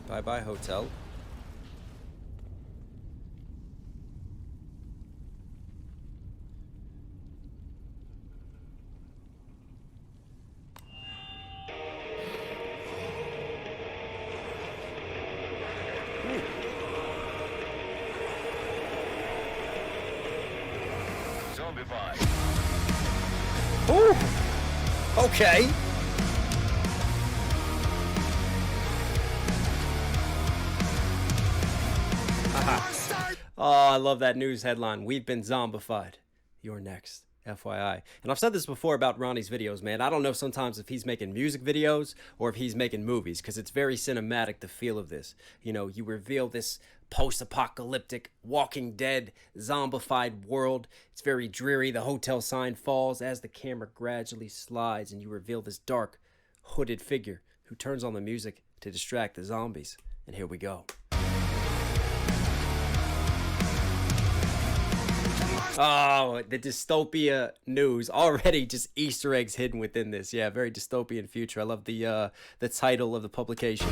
Bye-bye, hotel. Zombified. Ooh! Okay. Oh, I love that news headline. We've been zombified. You're next. FYI. And I've said this before about Ronnie's videos, man. I don't know sometimes if he's making music videos or if he's making movies, because it's very cinematic, the feel of this. You know, you reveal this post-apocalyptic, Walking Dead, zombified world. It's very dreary. The hotel sign falls as the camera gradually slides, and you reveal this dark, hooded figure who turns on the music to distract the zombies. And here we go. Oh, the dystopia news. Already just Easter eggs hidden within this. Yeah, very dystopian future. I love the title of the publication.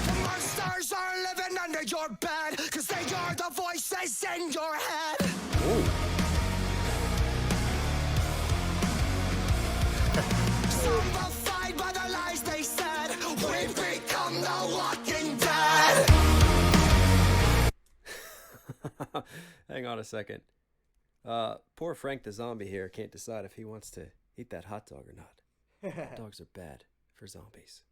The monsters are living under your bed, 'cause they are the voices in your head. Ooh. Zombified by the lies they said, we become the walking dead. Hang on a second. Poor Frank the zombie here can't decide if he wants to eat that hot dog or not. Hot dogs are bad for zombies.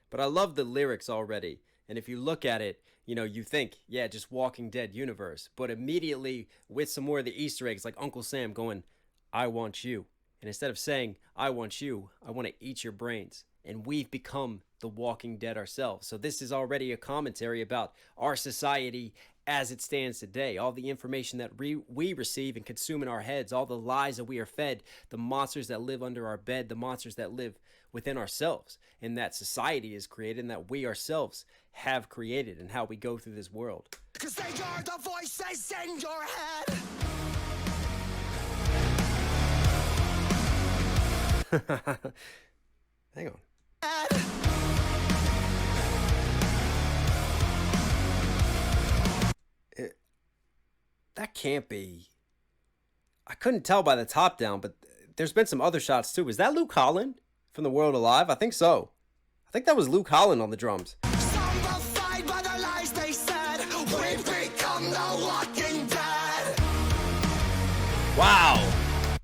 But I love the lyrics already. And if you look at it, you know, you think, yeah, just Walking Dead universe. But immediately with some more of the Easter eggs, like Uncle Sam going, I want you. And instead of saying, I want you, I want to eat your brains. And we've become the Walking Dead ourselves. So this is already a commentary about our society as it stands today. All the information that we receive and consume in our heads, all the lies that we are fed, the monsters that live under our bed, the monsters that live within ourselves, and that society is created and that we ourselves have created, and how we go through this world. 'Cause they are the voices in your head. Hang on. That can't be. I couldn't tell by the top down, but there's been some other shots too. Is that Luke Holland from The World Alive? I think so. I think that was Luke Holland on the drums. Zombified by the lies they said, we become the walking dead. Wow.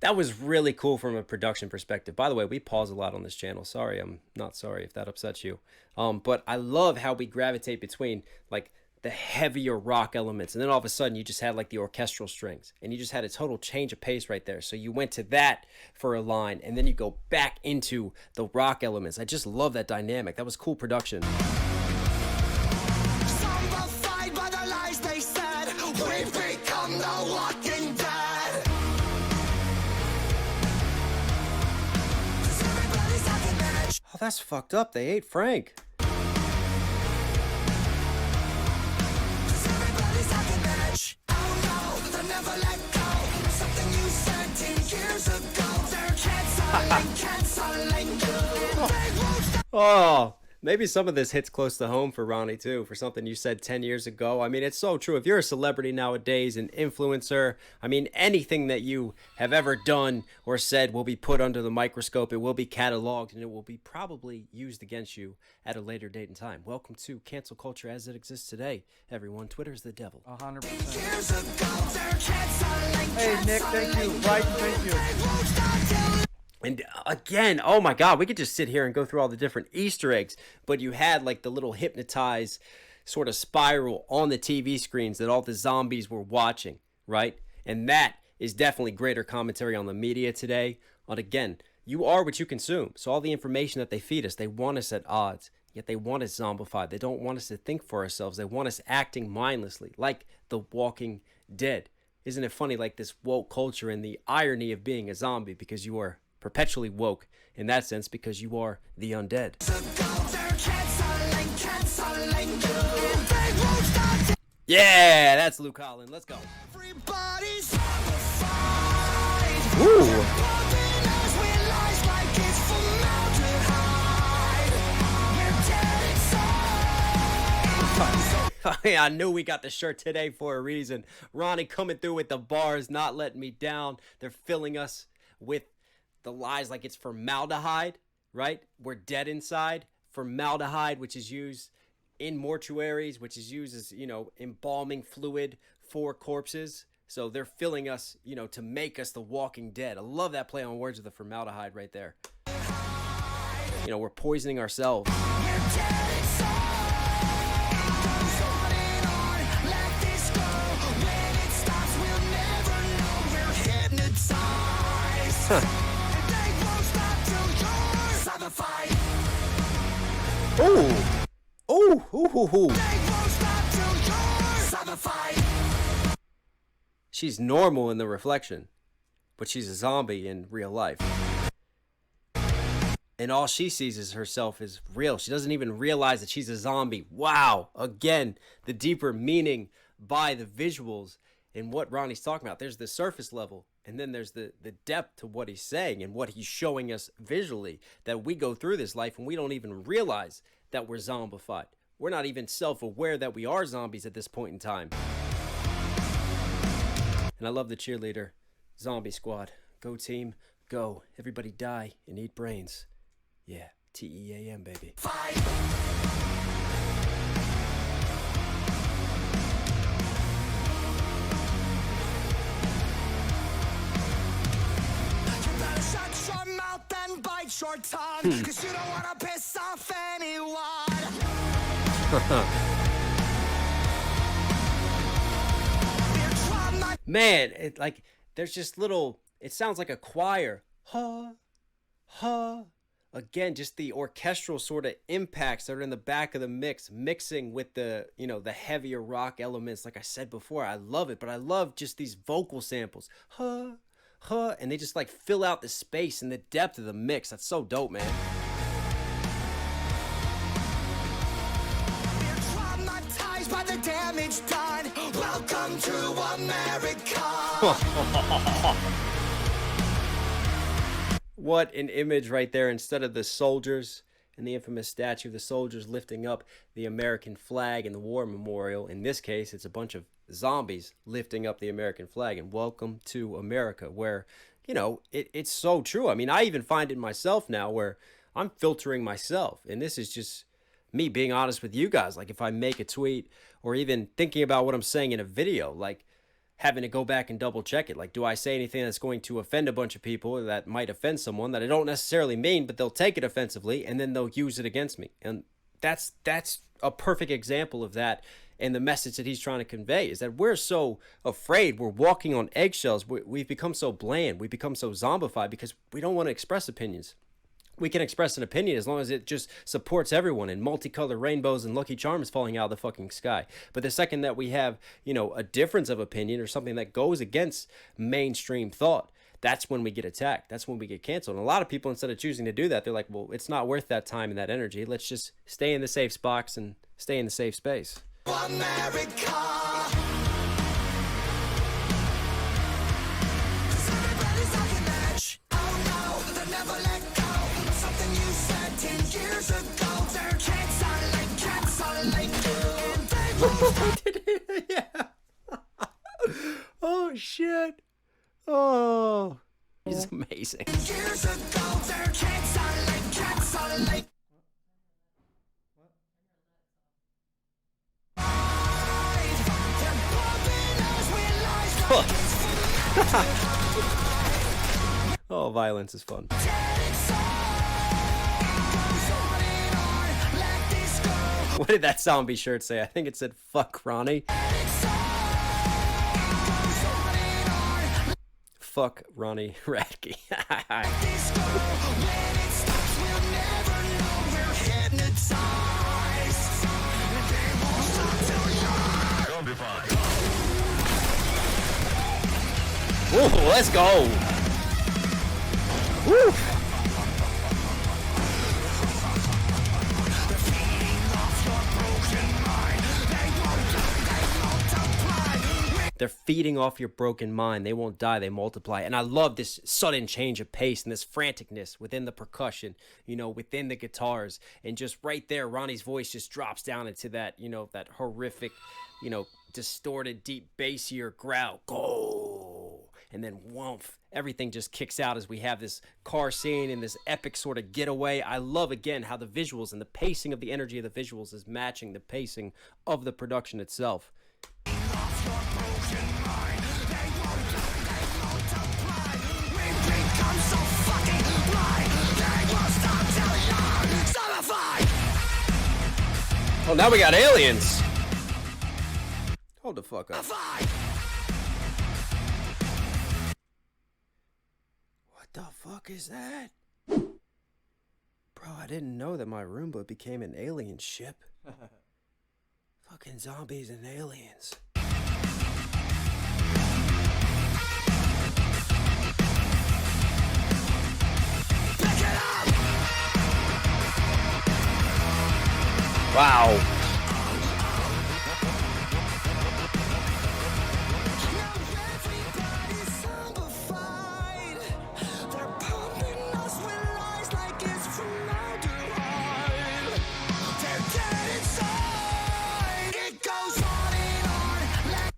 That was really cool from a production perspective. By the way, we pause a lot on this channel. Sorry, I'm not sorry if that upsets you. But I love how we gravitate between like the heavier rock elements, and then all of a sudden you just had like the orchestral strings, and you just had a total change of pace right there. So you went to that for a line, and then you go back into the rock elements. I just love that dynamic. That was cool production. Zombified by the lies they said, we become the walking dead. 'Cause everybody's talking that. Oh, that's fucked up. They ate Frank. Never let go. Something you said 10 years ago. They're canceling you. Oh, maybe some of this hits close to home for Ronnie too, for something you said 10 years ago. I mean, it's so true. If you're a celebrity nowadays, an influencer, I mean, anything that you have ever done or said will be put under the microscope. It will be cataloged, and it will be probably used against you at a later date and time. Welcome to cancel culture as it exists today. Everyone, Twitter is the devil. 100%. Hey, Nick, thank you. Brighton, thank you. And again, oh my God, we could just sit here and go through all the different Easter eggs, but you had like the little hypnotized sort of spiral on the TV screens that all the zombies were watching, right? And that is definitely greater commentary on the media today. On again, you are what you consume. So all the information that they feed us, they want us at odds, yet they want us zombified. They don't want us to think for ourselves. They want us acting mindlessly, like the Walking Dead. Isn't it funny, like this woke culture and the irony of being a zombie, because you are perpetually woke in that sense, because you are the undead. Yeah, that's Luke Holland. Let's go. Ooh. I knew we got the shirt today for a reason. Ronnie coming through with the bars, not letting me down. They're filling us with the lies like it's formaldehyde, right? We're dead inside. Formaldehyde, which is used in mortuaries, which is used as, embalming fluid for corpses. So they're filling us, to make us the walking dead. I love that play on words with the formaldehyde right there. We're poisoning ourselves. Oh, oh. She's normal in the reflection, but she's a zombie in real life. And all she sees is herself as real. She doesn't even realize that she's a zombie. Wow. Again, the deeper meaning by the visuals and what Ronnie's talking about. There's the surface level, and then there's the depth to what he's saying and what he's showing us visually, that we go through this life and we don't even realize that we're zombified. We're not even self-aware that we are zombies at this point in time. And I love the cheerleader. Zombie squad. Go team. Go. Everybody die and eat brains. Yeah. TEAM, baby. Fight. You better shut your mouth and bite your tongue, cause you don't wanna piss off anyone. Man, there's just little, it sounds like a choir. Ha, ha. Again, just the orchestral sort of impacts that are in the back of the mix, mixing with the, the heavier rock elements. Like I said before, I love it, but I love just these vocal samples. Ha, ha, and they just fill out the space and the depth of the mix. That's so dope, man. By the damage done. Welcome to America. What an image right there. Instead of the soldiers and the infamous statue of the soldiers lifting up the American flag and the war memorial, in this case it's a bunch of zombies lifting up the American flag. And welcome to America, where it's so true. I mean, I even find it myself now where I'm filtering myself, and this is just me being honest with you guys. Like if I make a tweet or even thinking about what I'm saying in a video, like having to go back and double check it. Like, do I say anything that's going to offend a bunch of people, or that might offend someone that I don't necessarily mean, but they'll take it offensively and then they'll use it against me. And that's a perfect example of that. And the message that he's trying to convey is that we're so afraid, we're walking on eggshells. We've become so bland. We've become so zombified because we don't want to express opinions. We can express an opinion as long as it just supports everyone and multicolored rainbows and Lucky Charms falling out of the fucking sky. But the second that we have, a difference of opinion or something that goes against mainstream thought, that's when we get attacked. That's when we get canceled. And a lot of people, instead of choosing to do that, they're like, well, it's not worth that time and that energy. Let's just stay in the safe box and stay in the safe space. America. Yeah. Oh shit. Oh, he's amazing. Years ago, their cats are like. Oh, violence is fun. What did that zombie shirt say? I think it said, fuck Ronnie. Fuck Ronnie Radke. Ooh, let's go. Woo. They're feeding off your broken mind. They won't die, they multiply. And I love this sudden change of pace and this franticness within the percussion, you know, within the guitars. And just right there, Ronnie's voice just drops down into that, you know, that horrific, you know, distorted, deep, bassier growl. Go! And then whoomph, everything just kicks out as we have this car scene and this epic sort of getaway. I love, again, how the visuals and the pacing of the energy of the visuals is matching the pacing of the production itself. Oh, now we got aliens. Hold the fuck up. What the fuck is that? Bro, I didn't know that my Roomba became an alien ship. Fucking zombies and aliens. Wow.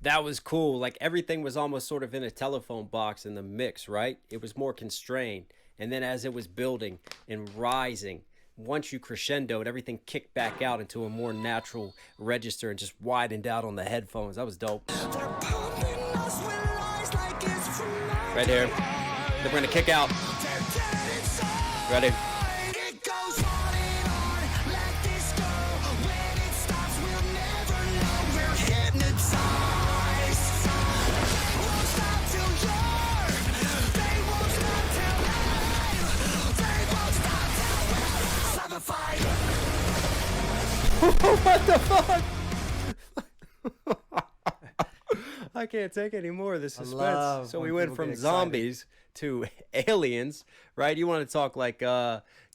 That was cool. Like, everything was almost sort of in a telephone box in the mix, right? It was more constrained. And then as it was building and rising, once you crescendoed, everything kicked back out into a more natural register and just widened out on the headphones. That was dope. Right here. Then we're gonna kick out. Ready? What the fuck? I can't take any more of this suspense. So we went from zombies to aliens, right? You want to talk like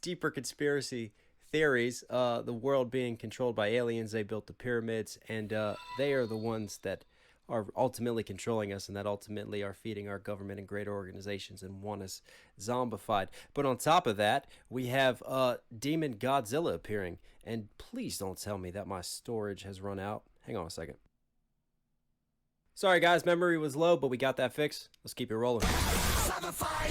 deeper conspiracy theories, the world being controlled by aliens. They built the pyramids, and they are the ones that are ultimately controlling us, and that ultimately are feeding our government and greater organizations and want us zombified. But on top of that, we have Demon Godzilla appearing. And please don't tell me that my storage has run out. Hang on a second. Sorry guys, memory was low, but we got that fixed. Let's keep it rolling. Zombified.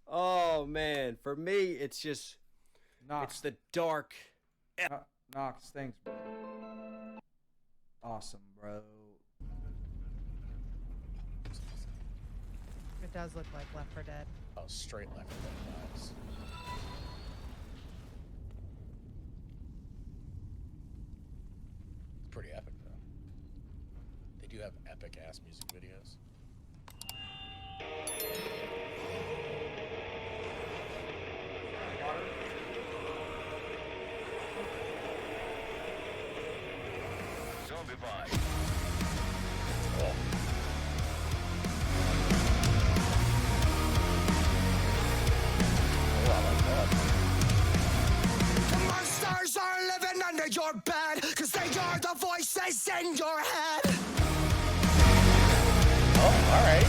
Oh man, for me it's just it's the dark. Knox, thanks, bro. Awesome, bro. It does look like Left 4 Dead. Oh, straight Left 4 Dead vibes. It's pretty epic, though. They do have epic-ass music videos. Zombified. Oh. Oh, I like that. The monsters are living under your bed, 'cause they are the voices in your head. Oh, alright.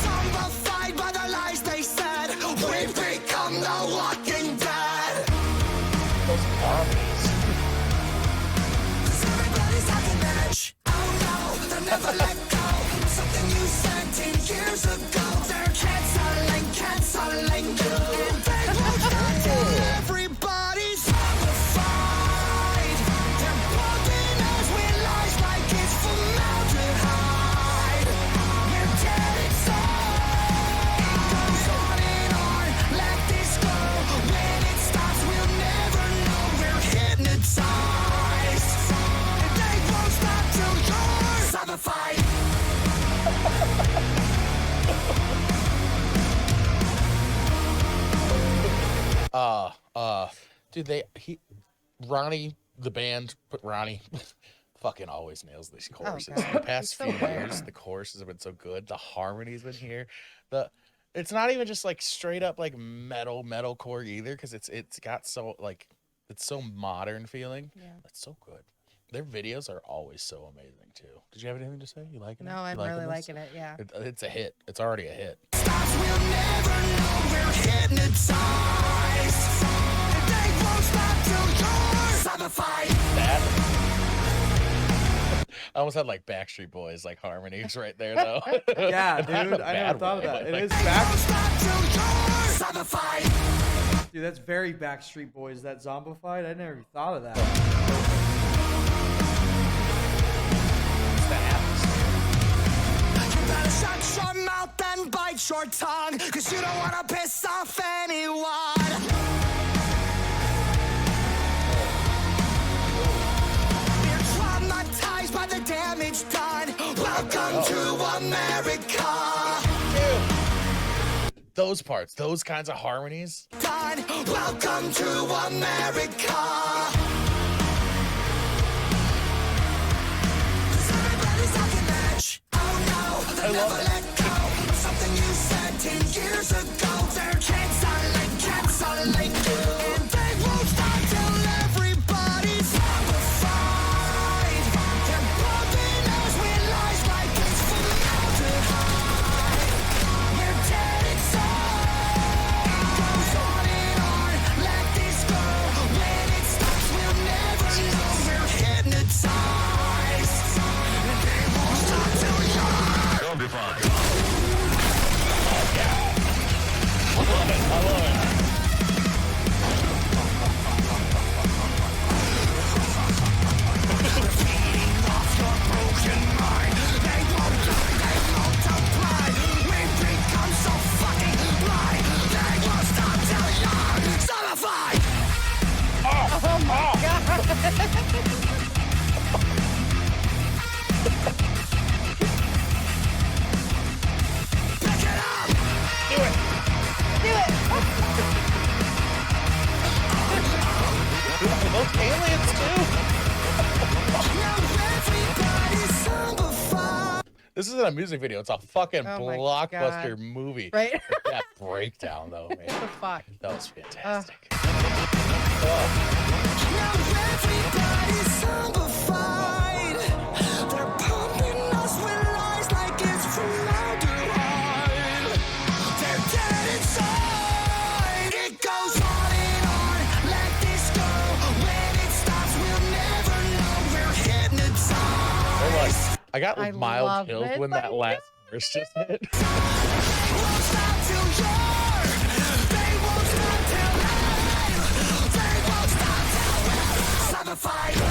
Zombified by the lies they said. We've become the walking dead. Those armies. Everybody's at the edge. Oh no, they'll never let go. Something you said 10 years ago. They're canceling you. And they won't stop till everybody's zombified. They're bugging us with lies like it's formaldehyde. We're dead inside. It goes on and on. Let this go. When it stops, we'll never know. We're hypnotized. And they won't stop till you're zombified. Dude, Ronnie, the band, put Ronnie, fucking always nails these choruses. God. The past So few good. years, the choruses have been so good. The harmonies in here, it's not even just like straight up like metalcore either, because it's got so like it's so modern feeling. Yeah. It's so good. Their videos are always so amazing too. Did you have anything to say? You liking it? No, I'm really liking it. Yeah. It's a hit. It's already a hit. Stops, we'll never know we're hypnotized. They won't stop till you're zombified. I almost had like Backstreet Boys like harmonies right there though. Yeah, dude. Not in a I never bad thought of way, that. but, It like, is They back. won't stop till you're zombified. Dude, that's very Backstreet Boys. That Zombified. I never even thought of that. It's the atmosphere. You better shut your mouth and bite your tongue, cause you don't wanna piss off anyone. We're traumatized by the damage done. Welcome to America. Those parts, those kinds of harmonies. Done. Welcome to America. 'Cause everybody's talking match. Oh no, they never let go. Something you said 10 years ago. They're canceling you. And they won't stop till everybody's zombified. They're bumping us with lies like it's formaldehyde. We're dead inside. It goes on and on. Let this go. When it stops, we'll never know we're hypnotized. And they won't stop till you're Zombified. I love it. broken mind. They won't die, they multiply. We become so fucking blind. They won't stop till you're zombified. Pick it up. Those aliens too. Now everybody's zombified. This isn't a music video. It's a fucking Oh my blockbuster God. movie. Right? That breakdown though, man. The fuck. That was fantastic. Now everybody's zombified. They're pumping us with lies like it's formaldehyde. They're dead inside. It goes on and on. Let this go. When it stops, we'll never know we're hypnotized. I got I mild love chills this. when that last verse just hit. Won't stop till you're. They won't stop till they won't stop till we're zombified.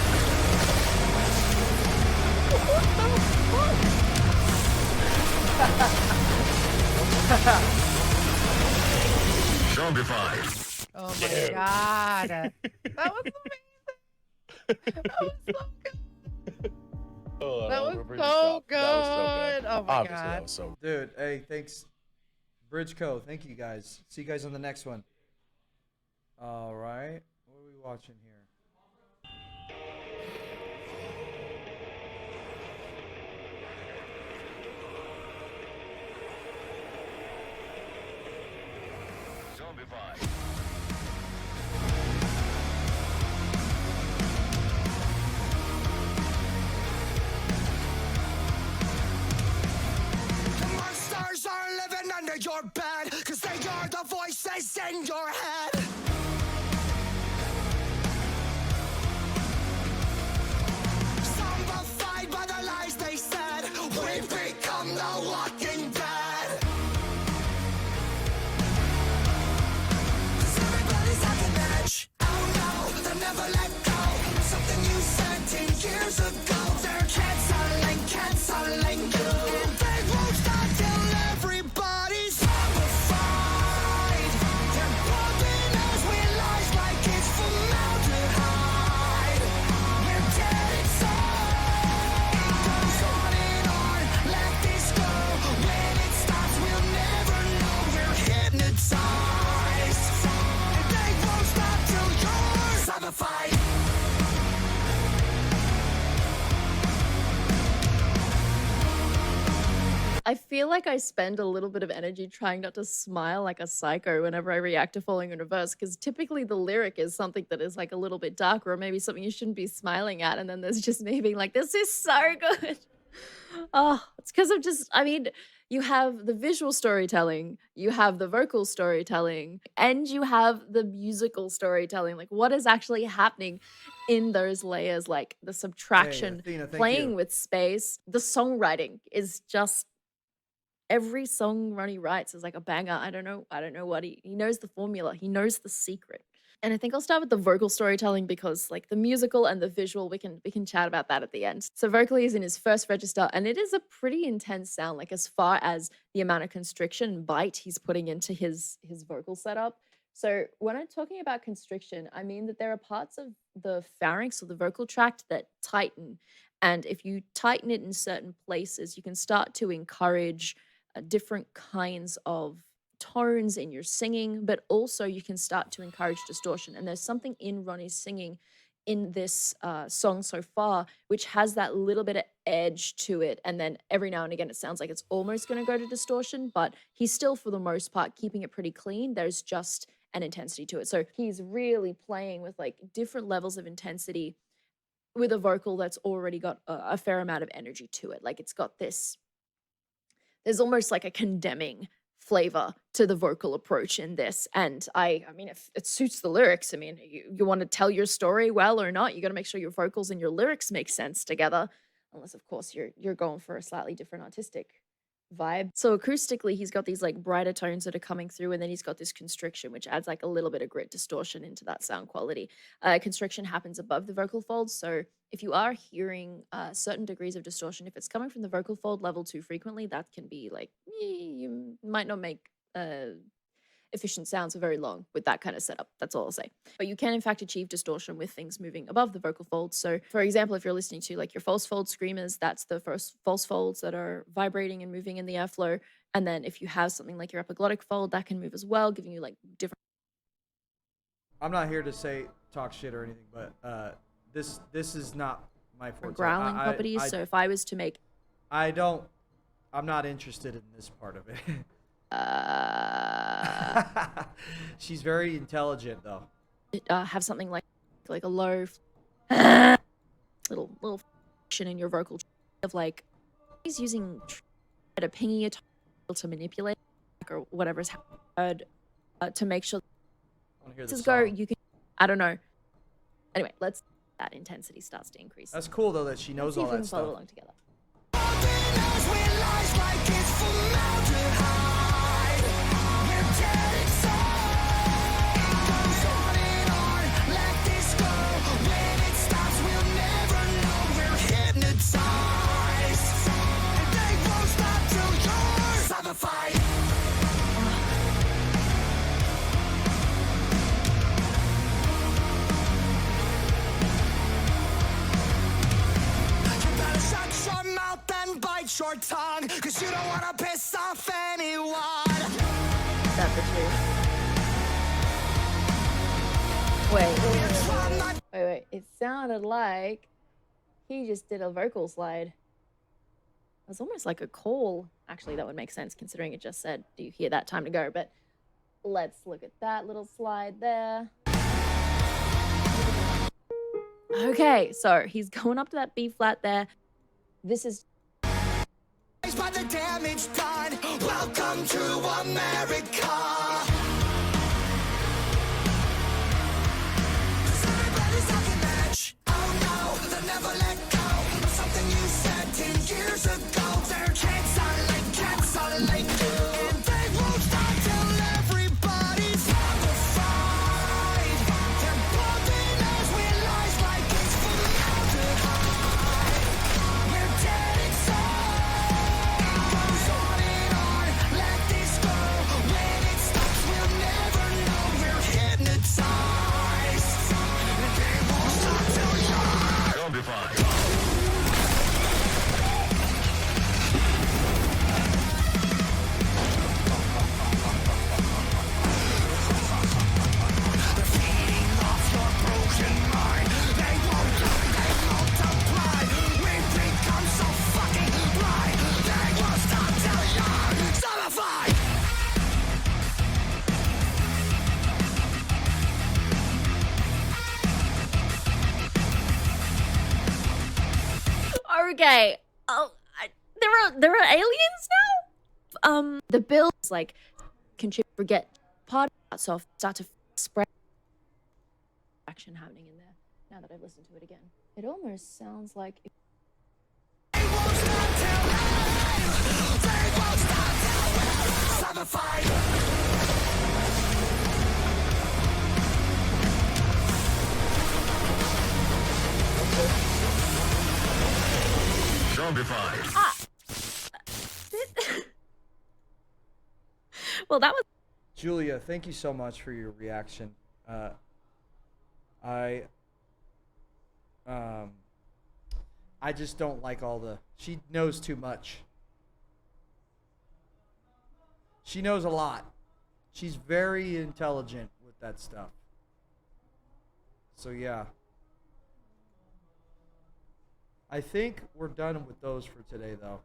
Zombified. Oh my God. That was amazing. That was so good. Oh, That was was pretty so tough. That was so good. Oh my Obviously, God. that was so Dude, hey, thanks. Bridgeco, thank you guys. See you guys on the next one. All right. What are we watching here? Zombified. The monsters are living under your bed, 'cause they are the voices in your head. Zombified by the lies they said. We become the walking dead. 'Cause everybody's talking match. Oh no, they'll never let go. Something you said 10 years ago. They're canceling you. And they won't stop till everybody's zombified. They're bumping feel like I spend a little bit of energy trying not to smile like a psycho whenever I react to Falling in Reverse, because typically the lyric is something that is like a little bit darker or maybe something you shouldn't be smiling at, and then there's just me being like, this is so good. Oh, it's because of just, I mean, you have the visual storytelling, you have the vocal storytelling, and you have the musical storytelling. Like, what is actually happening in those layers? Like the Hey, subtraction, Athena, thank playing you. with space, the songwriting is just every song Ronnie writes is like a banger. I don't know what he knows the formula. He knows the secret. And I think I'll start with the vocal storytelling because like the musical and the visual, we can chat about that at the end. So vocally is in his first register, and it is a pretty intense sound, like as far as the amount of constriction and bite he's putting into his vocal setup. So when I'm talking about constriction, I mean that there are parts of the pharynx or the vocal tract that tighten. And if you tighten it in certain places, you can start to encourage different kinds of tones in your singing, but also you can start to encourage distortion. And there's something in Ronnie's singing in this song so far, which has that little bit of edge to it. And then every now and again, it sounds like it's almost going to go to distortion, but he's still, for the most part, keeping it pretty clean. There's just an intensity to it. So he's really playing with like different levels of intensity with a vocal that's already got a fair amount of energy to it. Like it's got this, there's almost like a condemning flavor to the vocal approach in this. And I mean, if it suits the lyrics, I mean, you want to tell your story well or not, you got to make sure your vocals and your lyrics make sense together. Unless, of course, you're going for a slightly different artistic vibe. So acoustically, he's got these like brighter tones that are coming through, and then he's got this constriction, which adds like a little bit of grit distortion into that sound quality. Constriction happens above the vocal folds, so if you are hearing certain degrees of distortion, if it's coming from the vocal fold level too frequently, that can be like, you might not make efficient sounds for very long with that kind of setup. That's all I'll say. But you can in fact achieve distortion with things moving above the vocal folds. So for example, if you're listening to like your false fold screamers, that's the first false folds that are vibrating and moving in the airflow. And then if you have something like your epiglottic fold, that can move as well, giving you like different. I'm not here to talk shit or anything, but this is not my forte. Growling properties. So if I was to make, I'm not interested in this part of it. She's very intelligent though. Have something like a low little function in your vocal of like he's using a pingy to manipulate or whatever's heard to make sure this go. You can, I don't know. Anyway, that intensity starts to increase. That's cool though that she knows all that stuff. Follow along together. Your tongue, cause you don't wanna piss off anyone. That's the truth. Wait. It sounded like he just did a vocal slide. It was almost like a call. Actually, that would make sense considering it just said, do you hear that? Time to go. But let's look at that little slide there. Okay, so he's going up to that B flat there. This is by the damage done. Welcome to America. Everybody's talking match. Oh no, they'll never let go. Something you said 10 years ago. They're canceling you. And they won't stop till everybody's zombified. They're bumping us with lies like it's formaldehyde. We're dead inside. Okay. Oh, there are aliens now. The bills like contribute. Forget part of that, so I'll start to spread action happening in there. Now that I've listened to it again, it almost sounds like. Zombified. Well, that was. Julia, thank you so much for your reaction. I just don't like all the. She knows too much. She knows a lot. She's very intelligent with that stuff. So yeah. I think we're done with those for today, though.